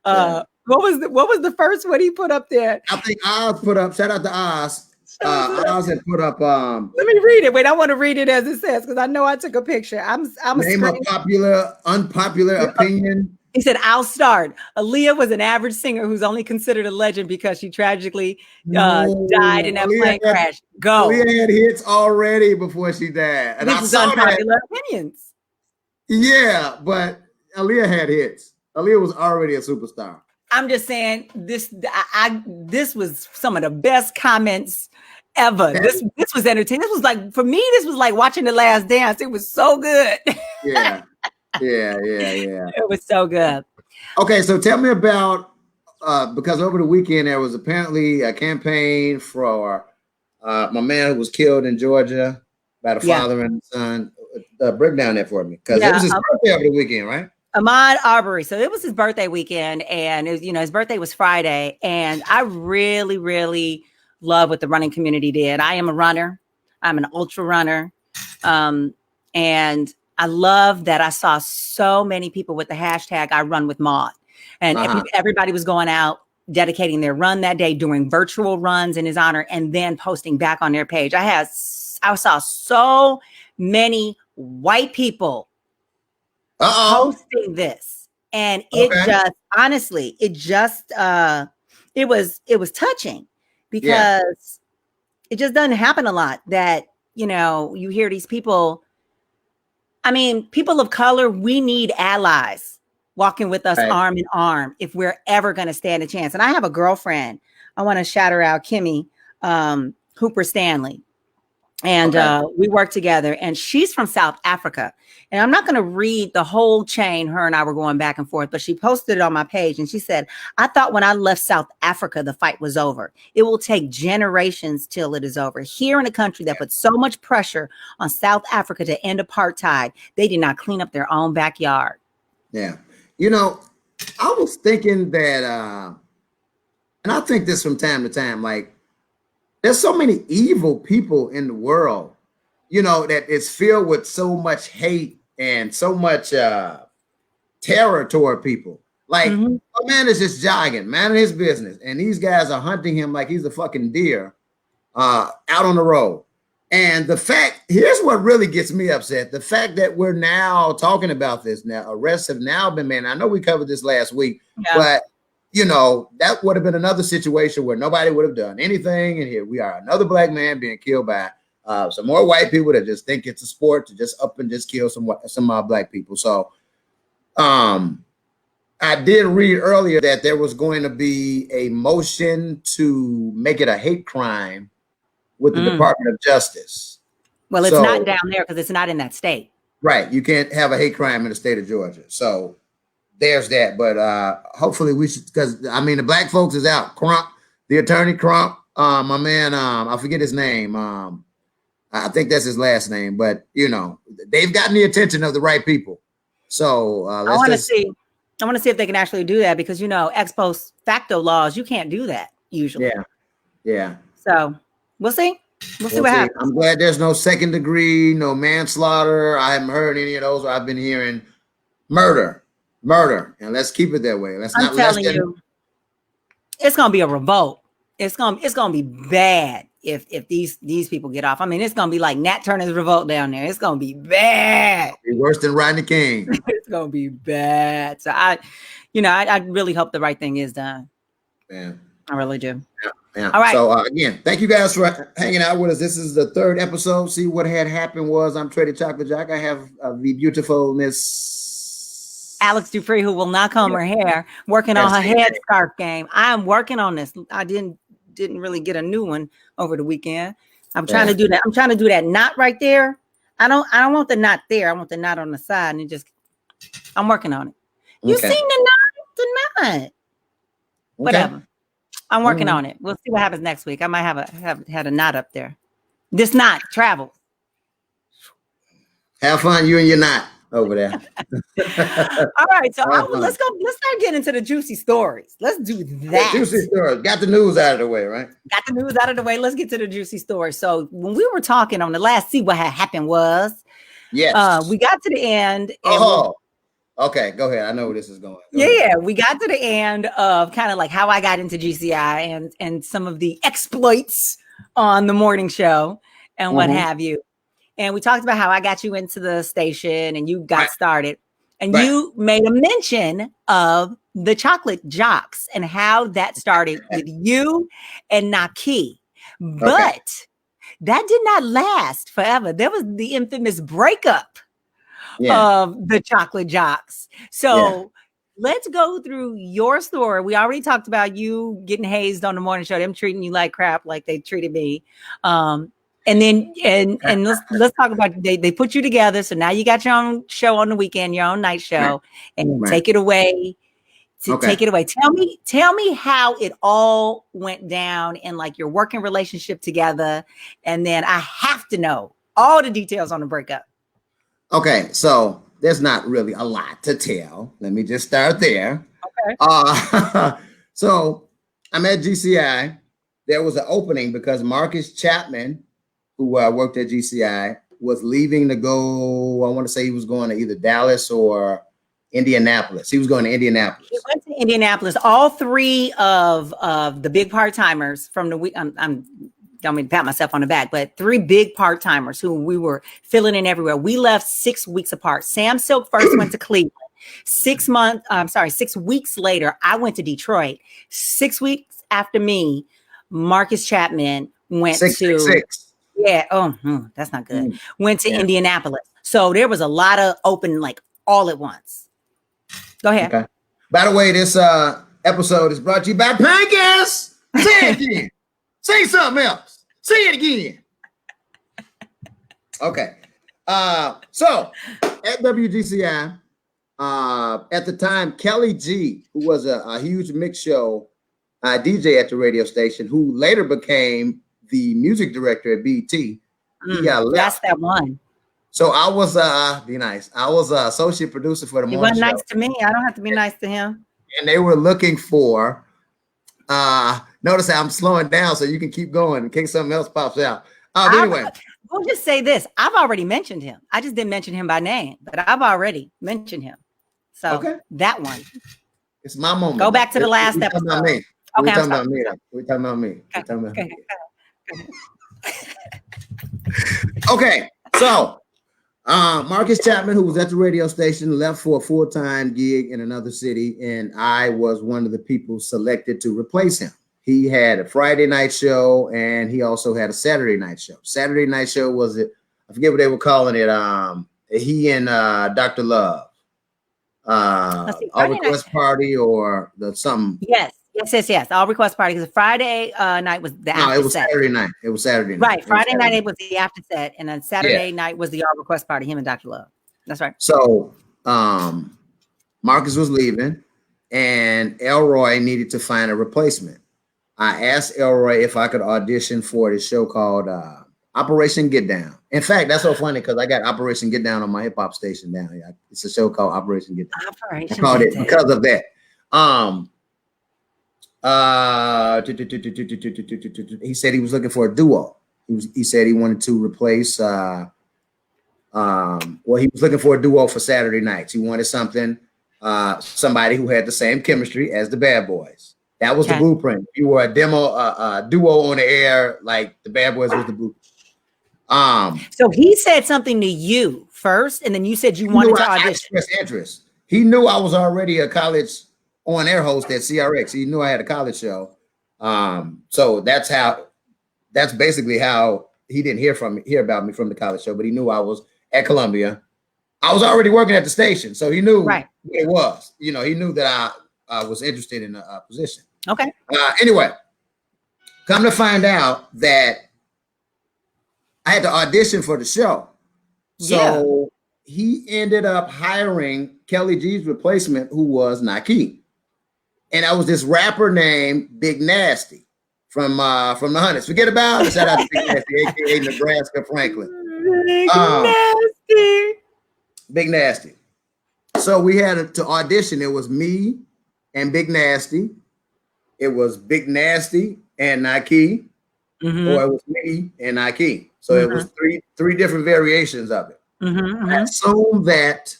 What was the first one he put up there? I think Oz put up. Shout out to Oz. Oz had put up. Let me read it. Wait, I want to read it as it says because I know I took a picture. I'm name a unpopular opinion. He said, "I'll start. Aaliyah was an average singer who's only considered a legend because she tragically died in that plane crash. Go. Aaliyah had hits already before she died, and this is unpopular opinions. Yeah, but Aaliyah had hits. Aaliyah was already a superstar. I'm just saying this was some of the best comments ever. This was entertaining. This was like, for me, this was like watching The Last Dance. It was so good. Yeah. It was so good. Okay, so tell me about because over the weekend there was apparently a campaign for my man who was killed in Georgia by the father and son. Break down that for me because it was his birthday over the weekend, right? Ahmaud Arbery. So it was his birthday weekend, and it was, his birthday was Friday, and I really, really love what the running community did. I am a runner. I'm an ultra runner, and I love that I saw so many people with the hashtag I run with Maud, and everybody was going out dedicating their run that day, doing virtual runs in his honor, and then posting back on their page. I saw so many white people posting this, and it was touching because it just doesn't happen a lot that you hear these people. I mean, people of color, we need allies walking with us arm in arm if we're ever going to stand a chance. And I have a girlfriend. I want to shout her out, Kimmy Hooper Stanley. And we work together, and she's from South Africa. And I'm not going to read the whole chain. Her and I were going back and forth, but she posted it on my page. And she said, I thought when I left South Africa, the fight was over. It will take generations till it is over. Here in a country that put so much pressure on South Africa to end apartheid, they did not clean up their own backyard. Yeah. I was thinking that, and I think this from time to time, like, there's so many evil people in the world, that is filled with so much hate and so much terror toward people. Like, a man is just jogging, minding his business, and these guys are hunting him like he's a fucking deer out on the road. And here's what really gets me upset. The fact that we're now talking about this now, arrests have now been made. I know we covered this last week, but that would have been another situation where nobody would have done anything. And here we are, another black man being killed by some more white people that just think it's a sport to just up and just kill some black people. So I did read earlier that there was going to be a motion to make it a hate crime with the Department of Justice. Well, it's not down there because it's not in that state. Right. You can't have a hate crime in the state of Georgia. So there's that, but hopefully we should, because the black folks is out. Crump, the attorney Crump, my man, I forget his name. I think that's his last name, but they've gotten the attention of the right people. So I want to see if they can actually do that because ex post facto laws, you can't do that usually. Yeah. So we'll see. We'll see what happens. I'm glad there's no second degree, no manslaughter. I haven't heard any of those. I've been hearing murder, and let's keep it that way. I'm telling you, it's gonna be a revolt. It's gonna be bad. if these people get off. I mean, it's gonna be like Nat Turner's revolt down there. It's gonna be bad. It'll be worse than Rodney King. It's gonna be bad. So I really hope the right thing is done. Yeah, I really do. Yeah. All right. So again, thank you guys for hanging out with us. This is the 3rd episode. See what had happened was I'm Trey the Chocolate Jack. I have the beautiful Miss Alexx Dupree, who will not comb her hair, working on her headscarf game. I'm working on this. I didn't really get a new one over the weekend. I'm trying to do that. I'm trying to do that knot right there. I don't want the knot there. I want the knot on the side, and I'm working on it. You seen the knot? Whatever. I'm working on it. We'll see what happens next week. I might have had a knot up there. This knot travels. Have fun, you and your knot over there. All right, so let's go. Let's start getting into the juicy stories. Let's do that. Juicy stories. Got the news out of the way, right? Got the news out of the way. Let's get to the juicy stories. So when we were talking on the last, see what had happened was, yes, we got to the end. Okay, go ahead. I know where this is going. Yeah, we got to the end of kind of like how I got into GCI and some of the exploits on the morning show and what have you. And we talked about how I got you into the station and you got started. And you made a mention of the chocolate jocks and how that started with you and Naki. But that did not last forever. There was the infamous breakup of the chocolate jocks. So let's go through your story. We already talked about you getting hazed on the morning show, them treating you like crap, like they treated me. And then and let's talk about they put you together. So now you got your own show on the weekend, your own night show, and take it away. Take it away. Tell me how it all went down in like your working relationship together. And then I have to know all the details on the breakup. Okay, so there's not really a lot to tell. Let me just start there. Okay. So I'm at GCI. There was an opening because Marcus Chapman, who worked at GCI, was leaving to go. I want to say he was going to either Dallas or Indianapolis. He was going to Indianapolis. He went to Indianapolis. All 3 of the big part-timers from the week. Don't mean to pat myself on the back, but 3 big part-timers who we were filling in everywhere. We left 6 weeks apart. Sam Silk first went to Cleveland. 6 weeks later, I went to Detroit. 6 weeks after me, Marcus Chapman went to 6. Yeah. That's not good. Went to Indianapolis. So there was a lot of open, like all at once. Go ahead. Okay. By the way, this episode is brought to you by Pancakes. Say it again. Say something else. Say it again. Okay. So at WGCI, at the time, Kelly G, who was a huge mix show DJ at the radio station, who later became the music director at BT. He got left. That's that one. So I was be nice. I was an associate producer for the morning show. He wasn't nice to me. I don't have to be nice to him. And they were looking for notice how I'm slowing down so you can keep going in case something else pops out. Anyway. We'll just say this. I've already mentioned him. I just didn't mention him by name, but I've already mentioned him. So that one. It's my moment. Go back to the last episode. Okay, we're talking about me. We're talking about me. Okay, so Marcus Chapman, who was at the radio station, left for a full-time gig in another city, and I was one of the people selected to replace him. He had a Friday night show, and he also had a Saturday night show. Saturday night show was I forget what they were calling it. He and Dr. Love. All Request Party or the something. Yes. All Request Party, because Friday night was the after set. It was Saturday night. It was Saturday night. Right. Friday night it was the after set, and then Saturday night was the All Request Party, him and Dr. Love. That's right. So Marcus was leaving, and Elroy needed to find a replacement. I asked Elroy if I could audition for this show called Operation Get Down. In fact, that's so funny because I got Operation Get Down on my hip hop station down here. It's a show called Operation Get Down. I called it because of that. He said he was looking for a duo. He said he wanted to replace he was looking for a duo for Saturday nights. He wanted somebody who had the same chemistry as the Bad Boys. That was the blueprint. You were a duo on the air, like the Bad Boys was the blueprint. So he said something to you first, and then you said you wanted to audition. I expressed interest. He knew I was already a college on-air host at CRX. He knew I had a college show. So that's basically how he didn't hear about me from the college show, but he knew I was at Columbia. I was already working at the station, so he knew what it was. You know, he knew that I was interested in a position. Okay. Anyway, come to find out that I had to audition for the show. So he ended up hiring Kelly G's replacement, who was Nike. And that was this rapper named Big Nasty from the Hunters. Forget about it. Shout out to Big Nasty, aka Nebraska Franklin. Big Nasty. So we had to audition. It was me and Big Nasty. It was Big Nasty and Nike, or it was me and Nike. So it was three different variations of it. I assume that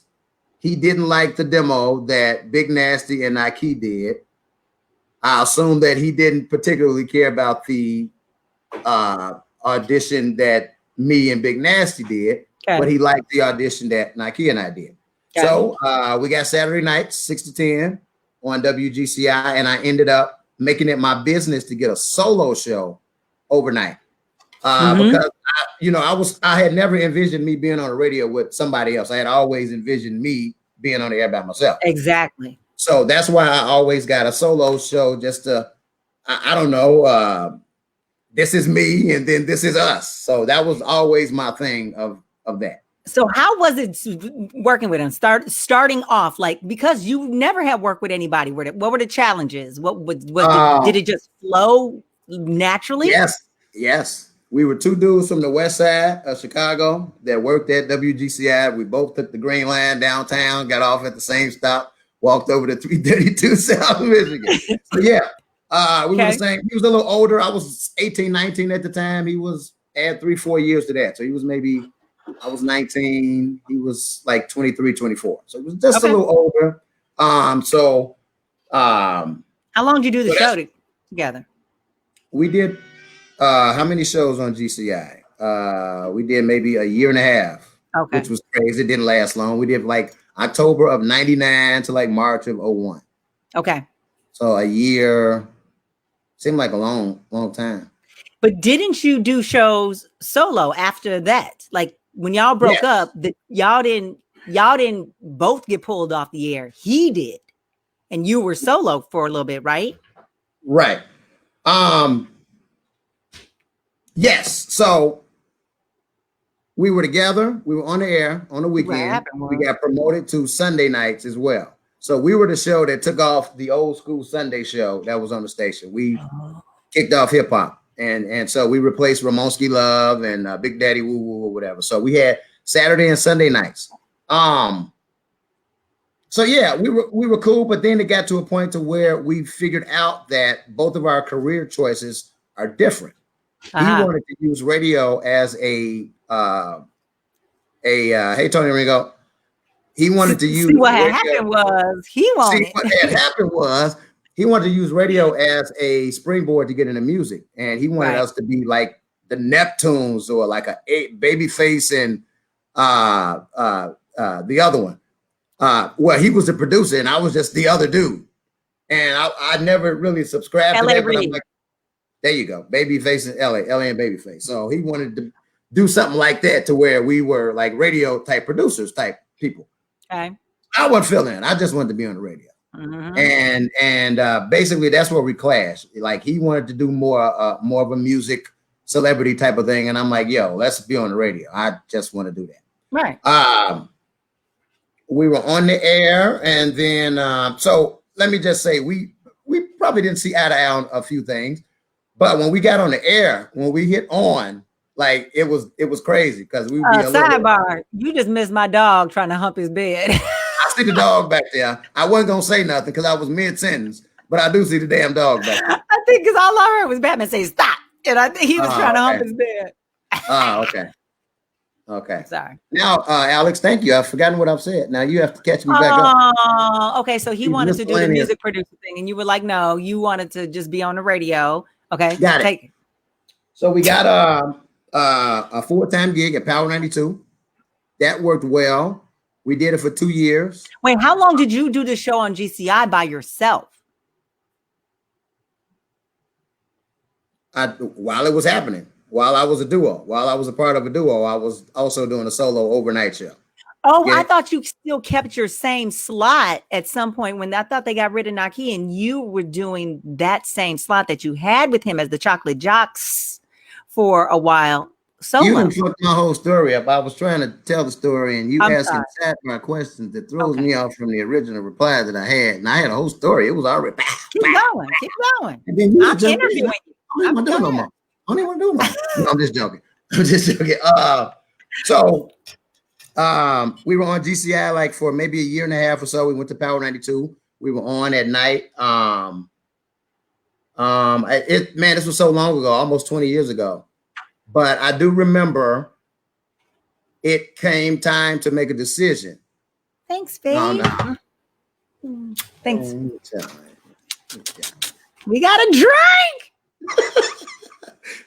he didn't like the demo that Big Nasty and Nike did. I assume that he didn't particularly care about the audition that me and Big Nasty did, but he liked the audition that Nike and I did. So we got Saturday nights, 6 to 10 on WGCI, and I ended up making it my business to get a solo show overnight. Because I had never envisioned me being on the radio with somebody else. I had always envisioned me being on the air by myself. Exactly. So that's why I always got a solo show, just to, I don't know, this is me and then this is us. So that was always my thing of that. So how was it working with him? Starting off, like, because you never had worked with anybody. What were the challenges? Did it just flow naturally? Yes. We were two dudes from the west side of Chicago that worked at WGCI. We both took the Green Line downtown, got off at the same stop, walked over to 332 South Michigan. So we were the same. He was a little older. I was 18, 19 at the time. He was add 3-4 years to that. So he was I was 19. He was like 23, 24. So it was just a little older. How long did you do the show together? We did how many shows on GCI? We did maybe a year and a half, which was crazy. It didn't last long. We did like October of 99 to like March of 01. Okay. So a year seemed like a long time. But didn't you do shows solo after that? Like when y'all broke up, y'all didn't both get pulled off the air. He did. And you were solo for a little bit, right? Right. Yes. So we were together. We were on the air on the weekend. We got promoted to Sunday nights as well. So we were the show that took off the old school Sunday show that was on the station. We kicked off hip hop. And so we replaced Ramonski Love and Big Daddy Woo Woo or whatever. So we had Saturday and Sunday nights. So yeah, we were cool, but then it got to a point to where we figured out that both of our career choices are different. He wanted to use radio as hey Tony Ringo. He wanted to use what had happened was he wanted to use radio as a springboard to get into music, and he wanted us to be like the Neptunes or like a Babyface and the other one. Well, he was the producer and I was just the other dude, and I never really subscribed to that. But I'm like, there you go, Babyface and LA and Babyface. So he wanted to do something like that to where we were like radio type producers type people. Okay, I wasn't feeling it. I just wanted to be on the radio. And basically that's where we clashed. Like he wanted to do more of a music celebrity type of thing, and I'm like, yo, let's be on the radio. I just want to do that. Right. We were on the air, and then so let me just say we probably didn't see eye to eye on a few things, but when we got on the air, when we hit on, like it was crazy because we would be sidebar. You just missed my dog trying to hump his bed. I see the dog back there. I wasn't gonna say nothing because I was mid-sentence, but I do see the damn dog back there. I think because all I heard was Batman say stop, and I think he was trying to hump his bed. Oh, okay. Okay. Sorry. Now, Alexx, thank you. I've forgotten what I've said. Now you have to catch me back up. Oh, okay. So he wanted to do the music producer thing, and you were like, no, you wanted to just be on the radio. Okay. Got it. Take it. So we got a full-time gig at Power 92. That worked well. We did it for 2 years. Wait, how long did you do the show on GCI by yourself? While it was happening. While I was a duo, while I was a part of a duo, I was also doing a solo overnight show. Oh, yeah. I thought you still kept your same slot at some point when I thought they got rid of Naki and you were doing that same slot that you had with him as the Chocolate Jocks for a while. Solo. You didn't fuck my whole story up. I was trying to tell the story and you asking my questions that throws me off from the original reply that I had. And I had a whole story. It was already keep going. And then I'm interviewing you. I don't want to do no more. I don't even want to do no more. No, I'm just joking. I'm just joking. So we were on GCI like for maybe a year and a half or so. We went to Power 92. We were on at night. This was so long ago, almost 20 years ago. But I do remember it came time to make a decision. Thanks, babe. Thanks. We got a drink.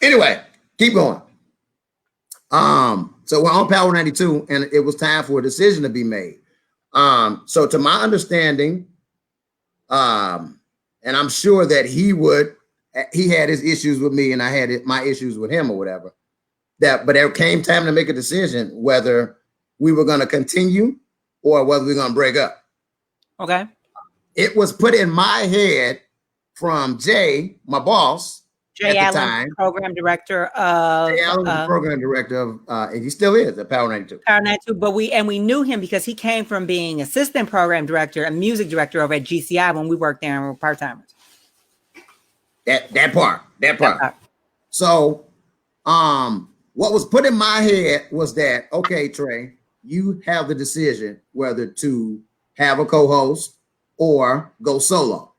Anyway, keep going. So we're on Power 92, and it was time for a decision to be made. So to my understanding, and I'm sure that he had his issues with me, and I had my issues with him or whatever. But there came time to make a decision whether we were going to continue or whether we we're going to break up. Okay. It was put in my head from Jay, my boss, Trey Alexx, program director of Trey Alexx, program director of, and he still is at Power 92. Power 92, but we knew him because he came from being assistant program director and music director over at GCI when we worked there and we were part-timers. That part. So, what was put in my head was that, okay, Trey, you have the decision whether to have a co-host or go solo.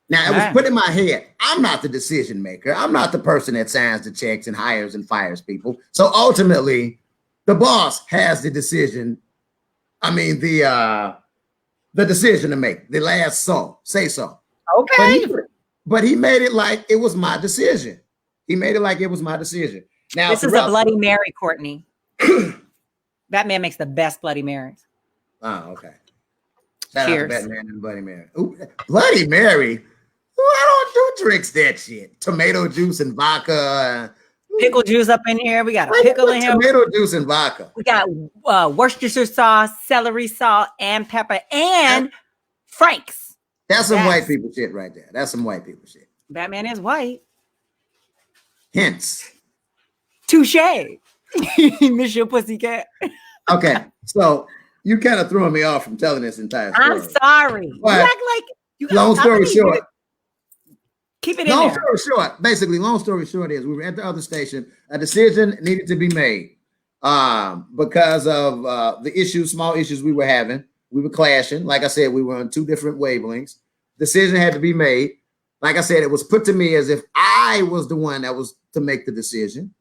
Now, it was put in my head, I'm not the decision maker. I'm not the person that signs the checks and hires and fires people. So ultimately, the boss has the decision. I mean, the decision to make, the last say so. Okay. But he made it like it was my decision. Now, this is a Bloody Mary, Courtney. That man makes the best Bloody Marys. Oh, okay. Shout out to Batman and Bloody Mary. Ooh, Bloody Mary? I don't do drinks that shit. Tomato juice and vodka. Pickle juice up in here. We got a pickle in here. Tomato juice and vodka. We got Worcestershire sauce, celery salt, and pepper, and Frank's. That's some white people shit right there. That's some white people shit. Batman is white. Hence. Touche. Miss your pussycat. Okay, so you kind of throwing me off from telling this entire story. I'm sorry. But you act like you got long story short. Keep it in there. Long story short is we were at the other station. A decision needed to be made because of the issues, small issues we were having. We were clashing. Like I said, we were on two different wavelengths. Decision had to be made. Like I said, it was put to me as if I was the one that was to make the decision.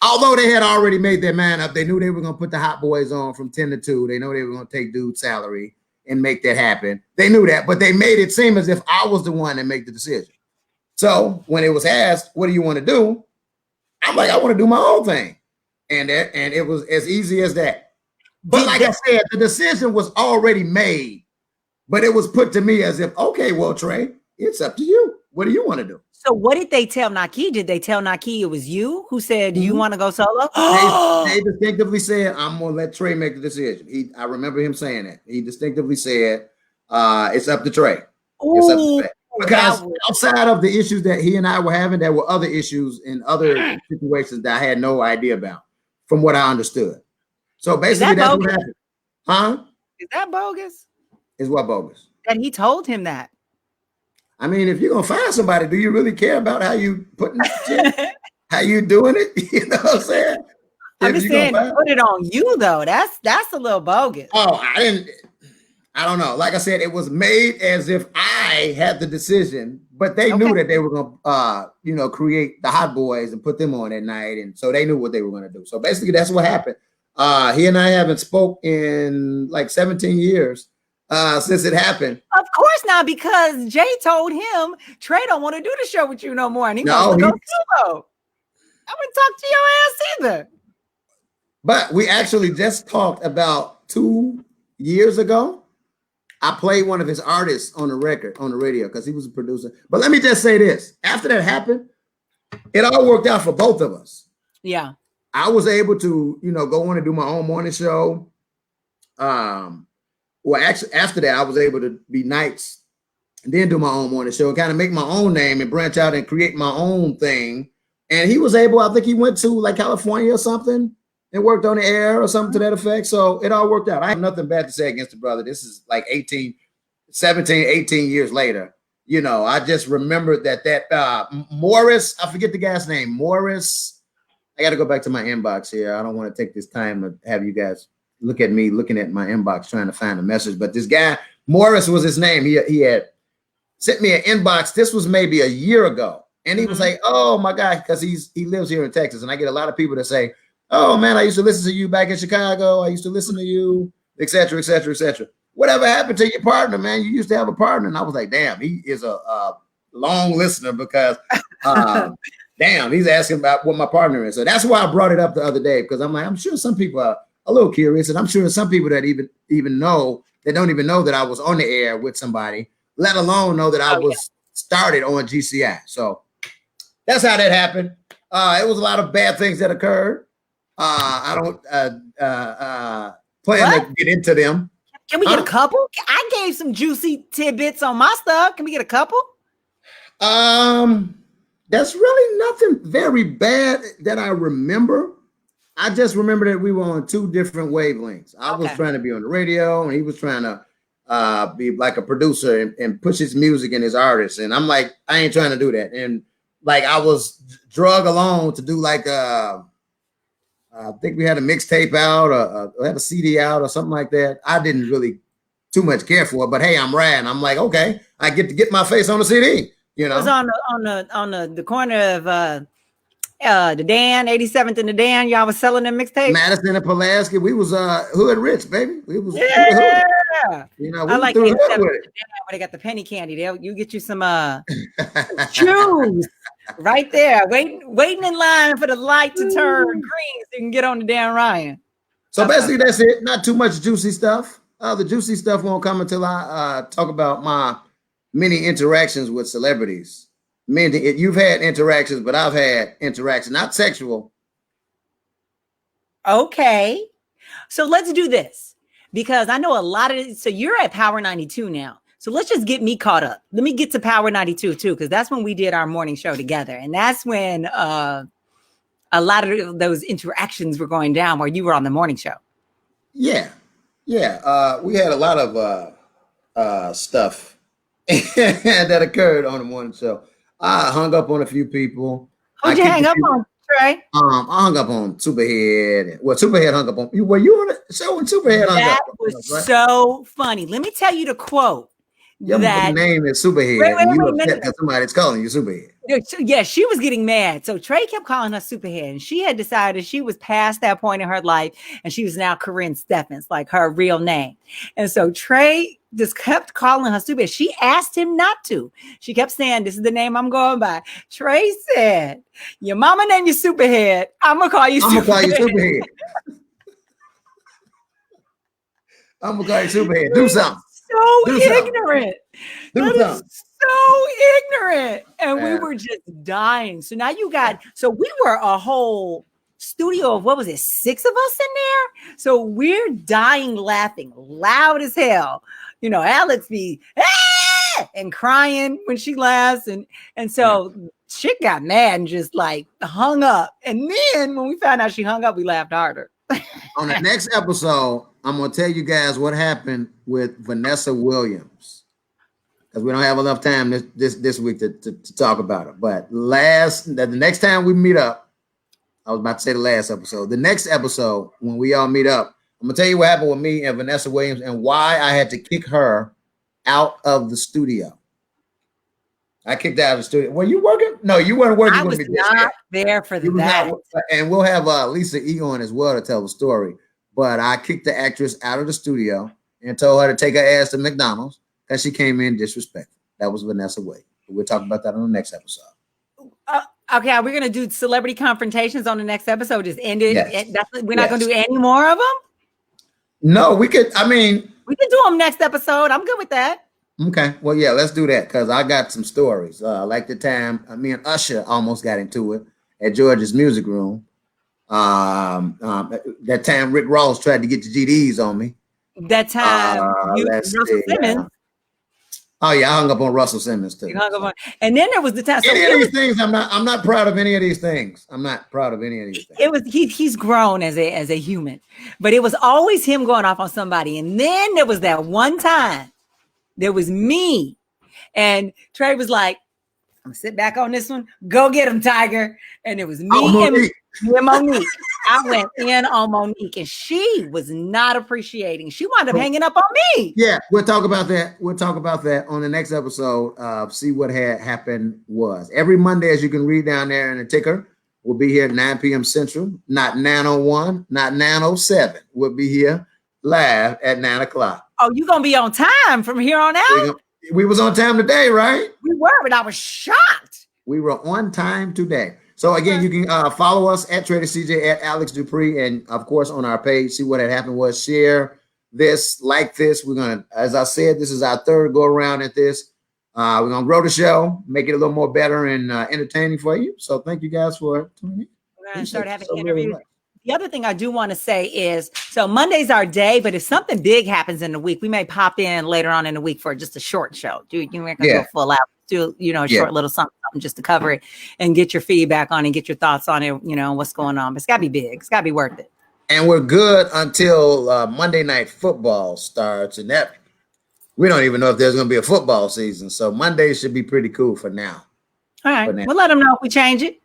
Although they had already made their mind up, they knew they were going to put the Hot Boys on from 10 to 2. They know they were going to take dude's salary and make that happen. They knew that, but they made it seem as if I was the one that made the decision. So when it was asked, what do you want to do? I'm like, I want to do my own thing. And it was as easy as that. But like I said, the decision was already made, but it was put to me as if, okay, well, Trey, it's up to you. What do you want to do? So what did they tell Naki? Did they tell Naki it was you who said, do you want to go solo? They distinctively said, I'm going to let Trey make the decision. I remember him saying that. He distinctively said, it's up to Trey. It's up to Trey. Because outside of the issues that he and I were having, there were other issues in other situations that I had no idea about from what I understood. So basically that's what happened. Huh? Is that bogus? Is what bogus? That he told him that. I mean, if you're going to find somebody, do you really care about how you putting shit? How you doing it? You know what I'm saying? I'm just saying, put it on you though. That's a little bogus. Oh, I don't know. Like I said, it was made as if I had the decision, but they knew that they were going to, create the Hot Boys and put them on at night. And so they knew what they were going to do. So basically that's what happened. He and I haven't spoke in like 17 years since it happened. Of course not, because Jay told him Trey don't want to do the show with you no more, and he wants to go solo. I wouldn't talk to your ass either. But we actually just talked about 2 years ago. I played one of his artists on the record, on the radio, because he was a producer. But let me just say this. After that happened, it all worked out for both of us. Yeah. I was able to, go on and do my own morning show. Well, actually, after that, I was able to be nights and then do my own morning show and kind of make my own name and branch out and create my own thing. And he was able, I think he went to like California or something and worked on the air or something to that effect. So it all worked out. I have nothing bad to say against the brother. This is like 17, 18 years later. I just remembered that Morris, I forget the guy's name, Morris. I got to go back to my inbox here. I don't want to take this time to have you guys look at me looking at my inbox trying to find a message. But this guy, Morris was his name. He had sent me an inbox. This was maybe a year ago. And he was like, oh, my God, because he lives here in Texas. And I get a lot of people that say, oh, man, I used to listen to you back in Chicago. I used to listen to you, et cetera, et cetera, et cetera. Whatever happened to your partner, man? You used to have a partner. And I was like, damn, he is a long listener because, damn, he's asking about what my partner is. So that's why I brought it up the other day, because I'm like, I'm sure some people are a little curious. And I'm sure some people that even know, they don't even know that I was on the air with somebody, let alone know that I was started on GCI. So that's how that happened. It was a lot of bad things that occurred. I don't plan to get into them. Can we get a couple? I gave some juicy tidbits on my stuff. Can we get a couple? That's really nothing very bad that I remember. I just remember that we were on two different wavelengths. I was trying to be on the radio, and he was trying to be like a producer and push his music and his artists. And I'm like, I ain't trying to do that. And like I was drug along to do like I think we had a mixtape out or had a CD out or something like that. I didn't really too much care for it, but hey, I'm riding. I'm like, okay, I get to get my face on the CD. It was on the corner of the Dan, 87th and the Dan. Y'all was selling them mixtapes. Madison and Pulaski. We was hood rich, baby. We was hood. We I like 87th and the Dan where they got the penny candy. You get you some shoes. Right there, waiting in line for the light to turn green so you can get on the Dan Ryan. So basically, that's it. Not too much juicy stuff. The juicy stuff won't come until I talk about my many interactions with celebrities. You've had interactions, but I've had interactions, not sexual. Okay, so let's do this because I know a lot of it. So you're at Power 92 now. So let's just get me caught up. Let me get to Power 92 too, because that's when we did our morning show together. And that's when a lot of those interactions were going down where you were on the morning show. Yeah. We had a lot of stuff that occurred on the morning show. I hung up on a few people. Who'd you hang up on, Trey? I hung up on Superhead. Well, Superhead hung up on you. Were you on the show when Superhead hung up? That was right? So funny. Let me tell you the quote. Your name is Superhead. Wait, because somebody's calling you Superhead. Yeah, she was getting mad. So Trey kept calling her Superhead, and she had decided she was past that point in her life, and she was now Corinne Steffens, like her real name. And so Trey just kept calling her Superhead. She asked him not to. She kept saying, "This is the name I'm going by." Trey said, "Your mama named you Superhead. I'm gonna call you Superhead." I'm gonna call you Superhead. Do something. So ignorant. So ignorant. And we were just dying. So now so we were a whole studio of, what was it, 6 of us in there? So we're dying laughing loud as hell. Alex be and crying when she laughs. And so shit got mad and just like hung up. And then when we found out she hung up, we laughed harder. On the next episode, I'm going to tell you guys what happened with Vanessa Williams, because we don't have enough time this week to talk about it. But the next time we meet up, I was about to say the last episode. The next episode, when we all meet up, I'm going to tell you what happened with me and Vanessa Williams and why I had to kick her out of the studio. I kicked out of the studio. Were you working? No, you weren't working with me. I was not there for that. And we'll have Lisa E on as well to tell the story. but I kicked the actress out of the studio and told her to take her ass to McDonald's because she came in disrespectful. That was Vanessa Wade. We'll talk about that on the next episode. Okay, are we going to do celebrity confrontations on the next episode? Just end it. Yes. We're not going to do any more of them? No, we could. I mean, we can do them next episode. I'm good with that. Okay. Well, yeah, let's do that because I got some stories. Like the time me and Usher almost got into it at George's Music Room. That time Rick Ross tried to get the GDs on me. That time Russell Simmons. Oh yeah, I hung up on Russell Simmons too. And then there was the time. Any of these things, I'm not proud of any of these things. I'm not proud of any of these things. It was he's grown as a human, but it was always him going off on somebody. And then there was that one time, there was me, and Trey was like, "I'm gonna sit back on this one. Go get him, Tiger." And it was me and Monique. I went in on Monique, and she was not appreciating. She wound up hanging up on me. Yeah, we'll talk about that. We'll talk about that on the next episode. See what had happened was. Every Monday, as you can read down there in the ticker, we'll be here at 9 p.m. Central, not 9:01, not 9:07. We'll be here live at 9 o'clock. Oh, you're going to be on time from here on out? We was on time today, right? We were, but I was shocked. We were on time today. So again, you can follow us at Trader CJ, at Alex Dupree, and of course on our page. See what had happened was. Share this, like this. We're gonna, as I said, this is our third go around at this. We're gonna grow the show, make it a little more better and entertaining for you. So thank you guys for tuning in. We're gonna start having interviews. The other thing I do want to say is, so Monday's our day, but if something big happens in the week, we may pop in later on in the week for just a short show. Dude, you ain't gonna go full out. Do a short little something just to cover it and get your feedback on it, get your thoughts on it, what's going on. But it's gotta be big, it's gotta be worth it. And we're good until Monday Night Football starts, and that we don't even know if there's gonna be a football season. So Monday should be pretty cool for now. All right, we'll let them know if we change it.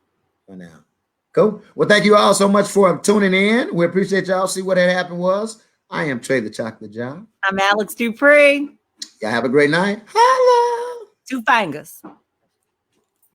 For now. Cool. Well, thank you all so much for tuning in. We appreciate y'all. See what had happened was. I am Trey the Chocolate Job. I'm Alex Dupree. Y'all have a great night. Holla. Two fingers.